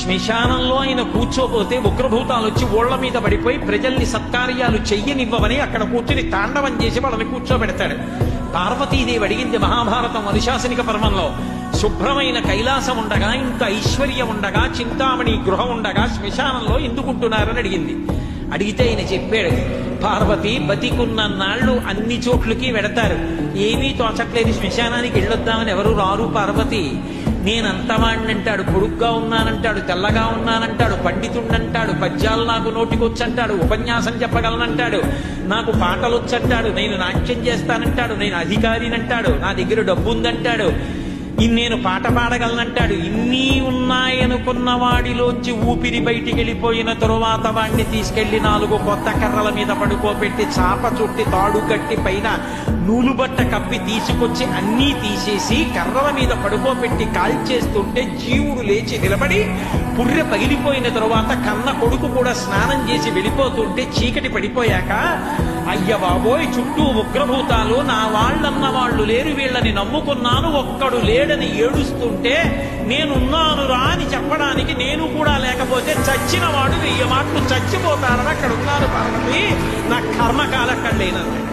శ్మశానంలో ఆయన కూర్చోపోతే ఉగ్రభూతాలు వచ్చి ఓళ్ల మీద పడిపోయి ప్రజల్ని సత్కార్యాలు చెయ్యనివ్వవని అక్కడ కూర్చుని తాండవం చేసి వాళ్ళని కూర్చోబెడతాడు. పార్వతీదేవి అడిగింది మహాభారతం అనుశాసనిక పర్వంలో, శుభ్రమైన కైలాసం ఉండగా, ఇంత ఐశ్వర్యం ఉండగా, చింతామణి గృహం ఉండగా శ్మశానంలో ఎందుకుంటున్నారని అడిగింది. అడిగితే ఆయన చెప్పాడు, పార్వతి బతికున్న నాళ్ళు అన్ని చోట్లకి వెడతారు, ఏమీ తోచట్లేదు, శ్మశానానికి వెళ్ళొద్దామని ఎవరు రారు పార్వతి. నేనంతవాణ్ణంటాడు, పొడుగ్గా ఉన్నానంటాడు, తెల్లగా ఉన్నానంటాడు, పండితుండంటాడు, పద్యాలు నాకు నోటికొచ్చంటాడు, ఉపన్యాసం చెప్పగలనంటాడు, నాకు పాటలొచ్చంటాడు, నేను నాట్యం చేస్తానంటాడు, నేను అధికారినంటాడు, నా దగ్గర డబ్బు ఉందంటాడు, నేను పాట పాడగలనంటాడు. ఇన్ని ఉన్నాయనుకున్న వాడిలోంచి ఊపిరి బయటికి వెళ్ళిపోయిన తరువాత వాడిని తీసుకెళ్లి 4 కొత్త కర్రల మీద పడుకోబెట్టి చాప చుట్టి తాడు కట్టి పైన నూలుబట్ట కప్పి తీసుకొచ్చి అన్నీ తీసేసి కర్రల మీద పడుకోబెట్టి కాల్చేస్తుంటే జీవుడు లేచి నిలబడి పుర్రె పగిలిపోయిన తరువాత కన్న కొడుకు కూడా స్నానం చేసి వెళ్ళిపోతుంటే చీకటి పడిపోయాక, అయ్య బాబోయ్ చుట్టూ ఉగ్రభూతాలు, నా వాళ్ళన్న వాళ్ళు లేరు, వీళ్ళని నమ్ముకున్నాను, ఒక్కడు లేడని ఏడుస్తుంటే నేనున్నాను రా అని చెప్పడానికి నేను కూడా లేకపోతే చచ్చిన వాడు 1000 మాటలు చచ్చిపోతారని అక్కడ ఉన్నారు పార్వతి, నా కర్మకాలక్కడ లేనన్నాడు.